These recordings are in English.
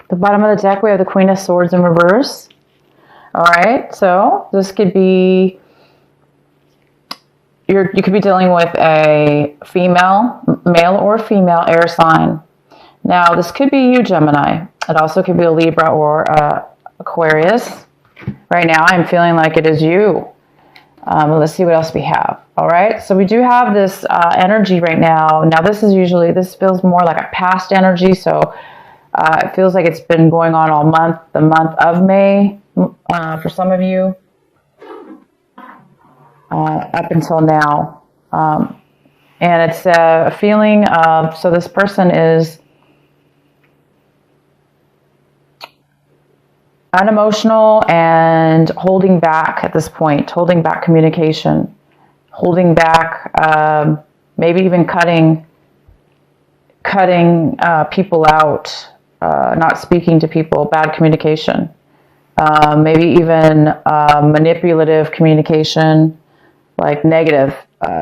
The bottom of the deck, we have the Queen of Swords in reverse. All right, so this could be, you could be dealing with a male or female air sign. Now, this could be you, Gemini. It also could be a Libra or Aquarius. Right now, I'm feeling like it is you. Let's see what else we have. All right, so we do have this energy right now. Now, this feels more like a past energy, so it feels like it's been going on all month, the month of May, for some of you, up until now. And it's a feeling of, so this person is unemotional and holding back at this point, holding back communication, holding back, maybe even cutting people out, not speaking to people, bad communication, maybe even manipulative communication, like negative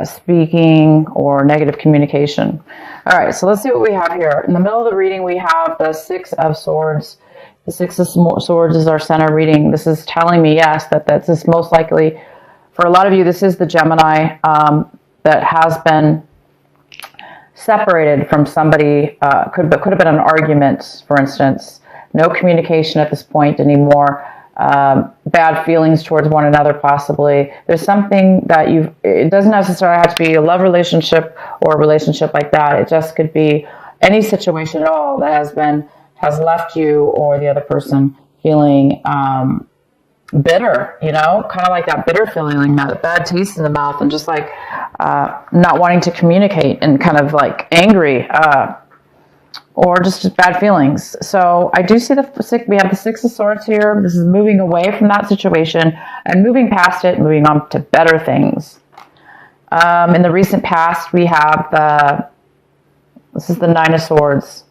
speaking or negative communication. All right, so let's see what we have here. In the middle of the reading, we have the Six of Swords. The Six of Swords is our center reading. This is telling me, yes, that this is most likely, for a lot of you, this is the Gemini that has been separated from somebody. Could have been an argument, for instance. No communication at this point anymore. Bad feelings towards one another, possibly. There's something that it doesn't necessarily have to be a love relationship or a relationship like that. It just could be any situation at all that has left you or the other person feeling bitter, kind of like that bitter feeling, like that bad taste in the mouth, and just like not wanting to communicate and kind of like angry, or just bad feelings. So I do see we have the Six of Swords here. This is moving away from that situation and moving past it, moving on to better things. In the recent past, we have this is the Nine of Swords.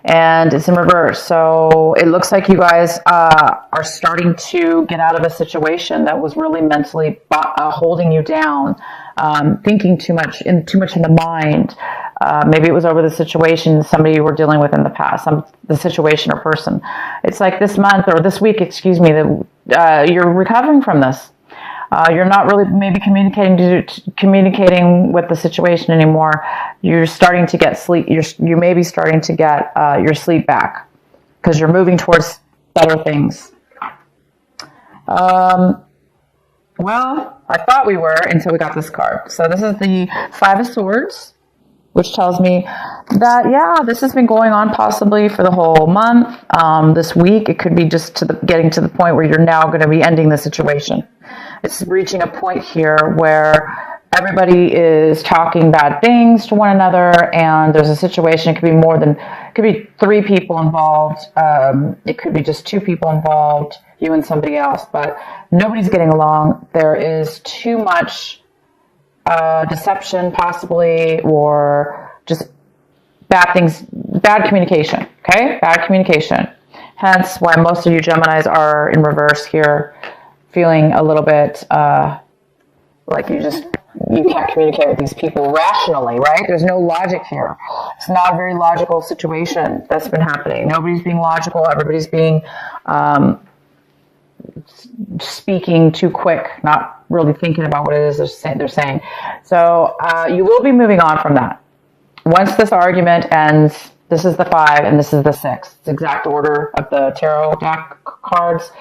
And it's in reverse. So it looks like you guys are starting to get out of a situation that was really mentally holding you down, thinking too much in the mind. Maybe it was over the situation somebody you were dealing with in the past, the situation or person. It's like this month or this week, excuse me, that you're recovering from this. You're not really maybe communicating with the situation anymore. You're starting to get sleep. You may be starting to get your sleep back because you're moving towards better things. Well, I thought we were until we got this card. So this is the Five of Swords, which tells me that, yeah, this has been going on possibly for the whole month. This week, it could be just getting to the point where you're now going to be ending the situation. It's reaching a point here where everybody is talking bad things to one another, and there's a situation. It could be three people involved. It could be just two people involved, you and somebody else, but nobody's getting along. There is too much deception, possibly, or just bad communication. Okay, bad communication. Hence, why most of you Geminis are in reverse here, feeling a little bit like you can't communicate with these people rationally, right? There's no logic here. It's not a very logical situation that's been happening. Nobody's being logical. Everybody's being speaking too quick, not really thinking about what it is they're saying. So you will be moving on from that. Once this argument ends, this is the 5 and this is the 6. It's the exact order of the tarot deck cards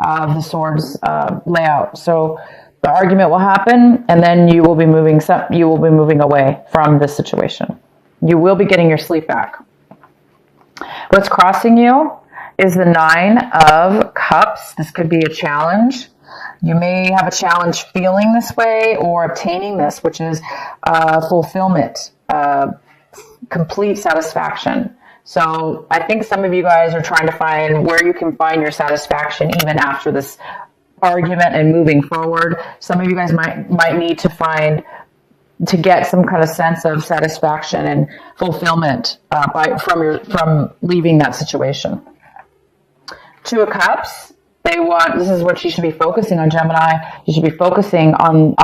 of the swords layout. So the argument will happen, and then you will be moving away from this situation. You will be getting your sleep back. What's crossing you is the 9 of Cups. This could be a challenge. You may have a challenge feeling this way or obtaining this, which is fulfillment, complete satisfaction. So I think some of you guys are trying to find where you can find your satisfaction even after this argument and moving forward. Some of you guys might need to get some kind of sense of satisfaction and fulfillment from leaving that situation. 2 of Cups. This is what you should be focusing on, Gemini. You should be focusing on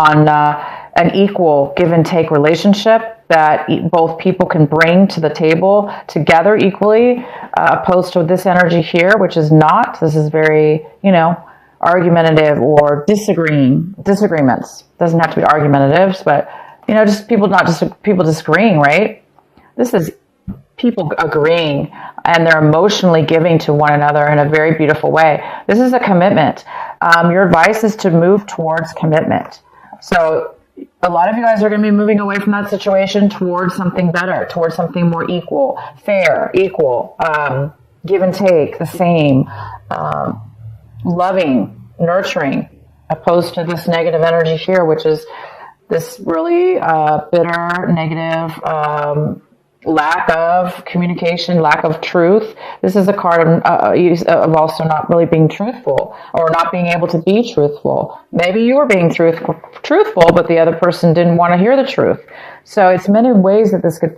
an equal give and take relationship. that both people can bring to the table together equally, opposed to this energy here, which is not. This is very, argumentative or disagreements. Doesn't have to be argumentatives, but just people disagreeing, right? This is people agreeing, and they're emotionally giving to one another in a very beautiful way. This is a commitment. Your advice is to move towards commitment. So a lot of you guys are going to be moving away from that situation towards something better, towards something more equal, fair, equal, give and take, the same, loving, nurturing, opposed to this negative energy here, which is this really bitter, negative, lack of communication, lack of truth. This is a card of also not really being truthful, or not being able to be truthful. Maybe you were being truthful, but the other person didn't want to hear the truth. So it's many ways that this could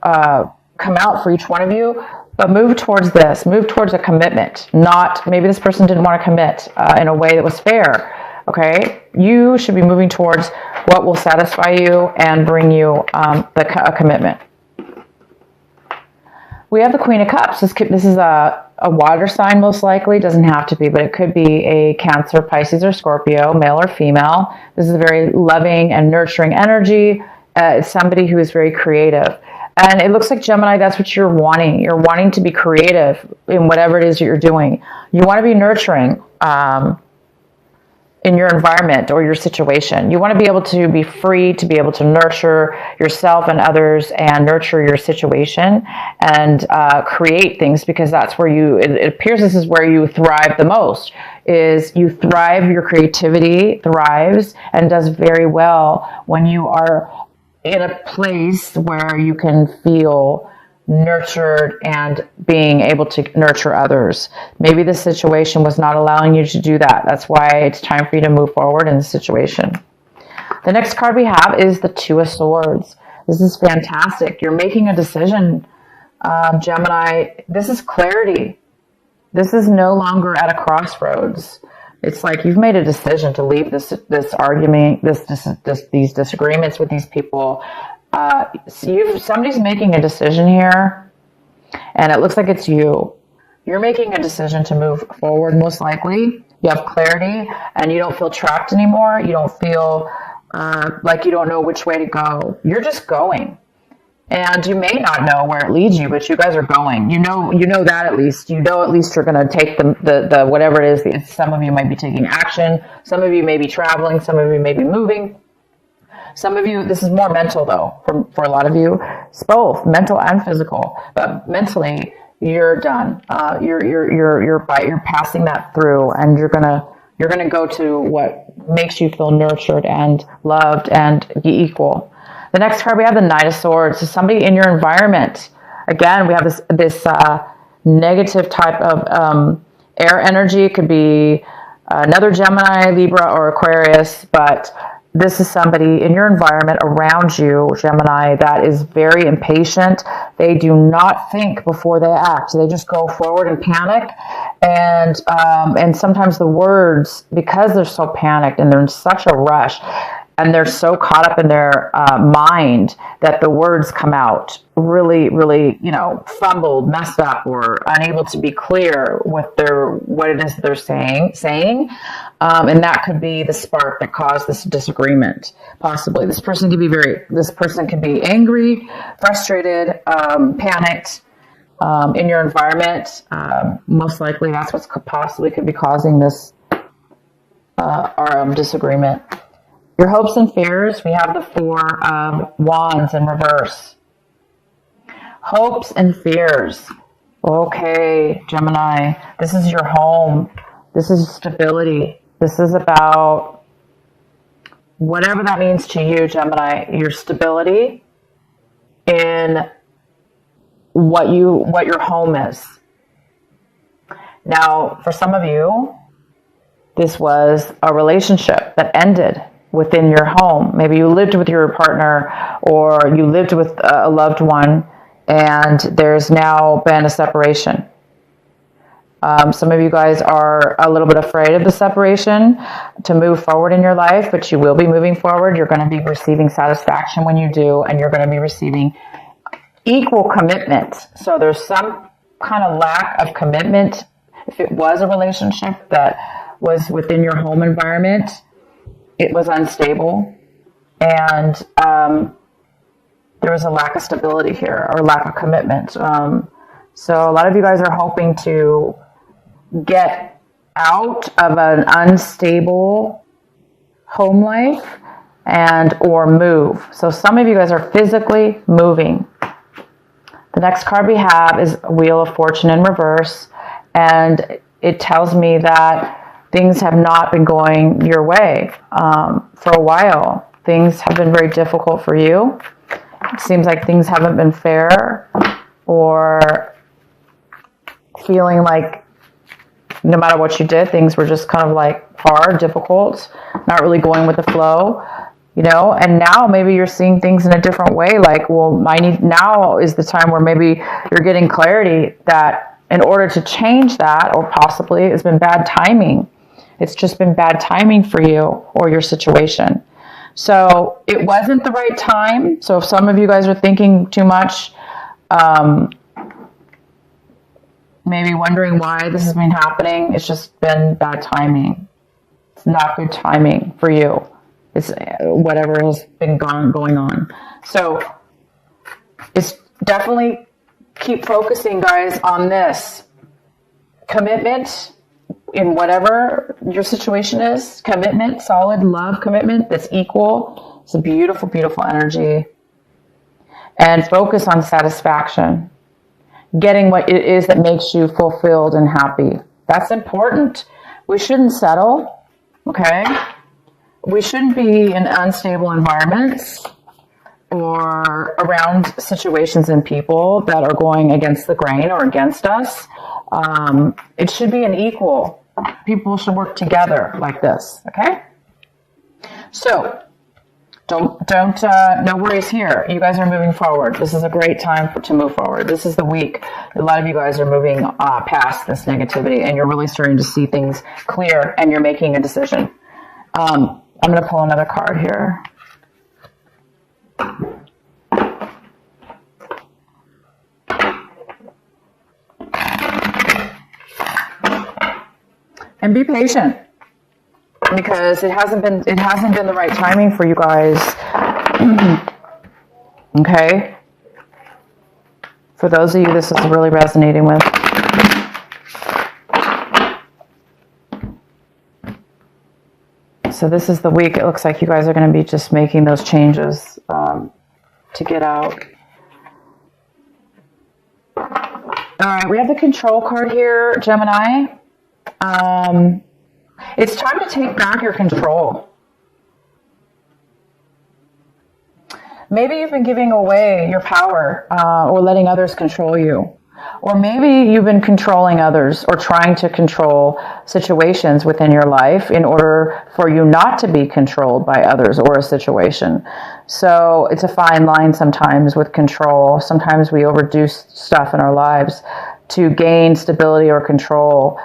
come out for each one of you. But move towards this. Move towards a commitment. Not, maybe this person didn't want to commit in a way that was fair. Okay, you should be moving towards what will satisfy you and bring you a commitment. We have the Queen of Cups. This is a water sign, most likely. Doesn't have to be, but it could be a Cancer, Pisces, or Scorpio, male or female. This is a very loving and nurturing energy. It's somebody who is very creative. And it looks like, Gemini, that's what you're wanting. You're wanting to be creative in whatever it is that you're doing. You want to be nurturing in your environment or your situation. You want to be able to be free to be able to nurture yourself and others, and nurture your situation, and create things, because that's where it appears this is where you thrive the most. Is you thrive, your creativity thrives and does very well when you are in a place where you can feel nurtured and being able to nurture others. Maybe the situation was not allowing you to do that. That's why it's time for you to move forward in the situation. The next card we have is the Two of Swords. This is fantastic. You're making a decision, Gemini. This is clarity. This is no longer at a crossroads. It's like you've made a decision to leave this argument, these disagreements with these people. Somebody's making a decision here, and it looks like it's you. You're making a decision to move forward, most likely. You have clarity, and you don't feel trapped anymore. You don't feel like you don't know which way to go. You're just going. And you may not know where it leads you, but you guys are going. You know that at least. You know at least you're going to take the whatever it is. Some of you might be taking action. Some of you may be traveling. Some of you may be moving. Some of you, this is more mental though. For a lot of you, it's both mental and physical. But mentally, you're done. You're passing that through, and you're gonna go to what makes you feel nurtured and loved and be equal. The next card we have, the Knight of Swords. So somebody in your environment. Again, we have this negative type of air energy. It could be another Gemini, Libra, or Aquarius, but this is somebody in your environment around you, Gemini, that is very impatient. They do not think before they act. They just go forward and panic. And sometimes the words, because they're so panicked and they're in such a rush, and they're so caught up in their mind that the words come out really, really, fumbled, messed up, or unable to be clear with what it is they're saying. And that could be the spark that caused this disagreement. Possibly, this person can be angry, frustrated, panicked in your environment. Most likely, that's what's possibly could be causing this disagreement. Your hopes and fears, we have the Four of Wands in reverse. Hopes and fears. Okay, Gemini, this is your home. This is stability. This is about whatever that means to you, Gemini, your stability in what your home is. Now, for some of you, this was a relationship that ended within your home. Maybe you lived with your partner, or you lived with a loved one, and there's now been a separation. Some of you guys are a little bit afraid of the separation to move forward in your life, but you will be moving forward. You're going to be receiving satisfaction when you do, and you're going to be receiving equal commitment. So there's some kind of lack of commitment. If it was a relationship that was within your home environment, it was unstable, and there was a lack of stability here, or lack of commitment. So a lot of you guys are hoping to get out of an unstable home life and or move. So some of you guys are physically moving. The next card we have is Wheel of Fortune in reverse, and it tells me that things have not been going your way for a while. Things have been very difficult for you. It seems like things haven't been fair, or feeling like no matter what you did, things were just kind of like hard, difficult, not really going with the flow, you know. And now maybe you're seeing things in a different way. Like, well, now is the time where maybe you're getting clarity that in order to change that, or possibly it's been bad timing. It's just been bad timing for you or your situation. So it wasn't the right time. So if some of you guys are thinking too much, maybe wondering why this has been happening, it's just been bad timing. It's not good timing for you. It's whatever has been going on. So it's definitely keep focusing, guys, on this commitment in whatever your situation is. Commitment, solid love commitment that's equal. It's a beautiful, beautiful energy. And focus on satisfaction. Getting what it is that makes you fulfilled and happy. That's important. We shouldn't settle, okay? We shouldn't be in unstable environments or around situations and people that are going against the grain or against us. It should be an equal. People should work together like this, okay? So, no worries here. You guys are moving forward. This is a great time to move forward. This is the week. A lot of you guys are moving past this negativity, and you're really starting to see things clear, and you're making a decision. I'm going to pull another card here. And be patient, because it hasn't been the right timing for you guys. Okay? For those of you this is really resonating with. So this is the week it looks like you guys are going to be just making those changes to get out. All right, we have the control card here, Gemini. It's time to take back your control. Maybe you've been giving away your power or letting others control you. Or maybe you've been controlling others or trying to control situations within your life in order for you not to be controlled by others or a situation. So it's a fine line sometimes with control. Sometimes we overdo stuff in our lives to gain stability or control.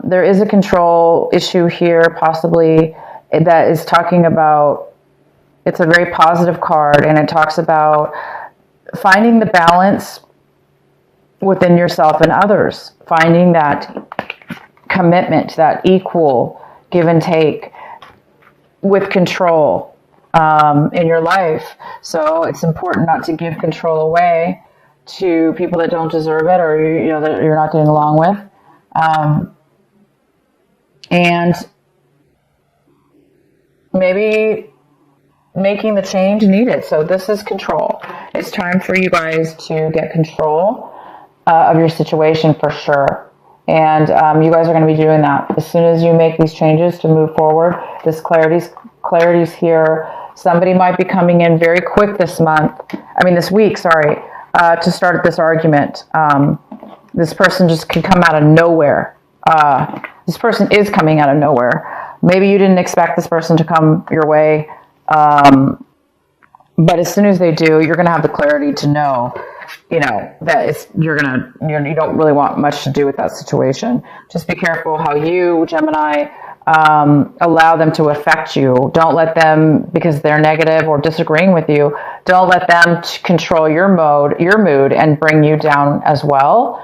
There is a control issue here, possibly, that is talking about, it's a very positive card, and it talks about finding the balance within yourself and others, finding that commitment, that equal give and take with control in your life. So it's important not to give control away to people that don't deserve it, or that you're not getting along with. And maybe making the change needed. So this is control. It's time for you guys to get control of your situation for sure. And you guys are going to be doing that. As soon as you make these changes to move forward, this clarity's here. Somebody might be coming in very quick this week, to start this argument. This person just can come out of nowhere. This person is coming out of nowhere. Maybe you didn't expect this person to come your way. But as soon as they do, you're going to have the clarity to know you know, that it's, you don't really want much to do with that situation. Just be careful how you, Gemini, allow them to affect you. Don't let them, because they're negative or disagreeing with you, don't let them control your mood and bring you down as well.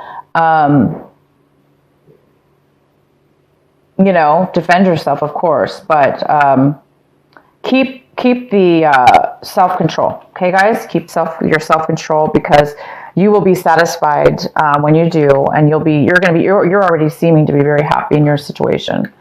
You know, defend yourself, of course, but keep the self-control. Okay, guys, keep your self-control, because you will be satisfied when you do, and you're already seeming to be very happy in your situation.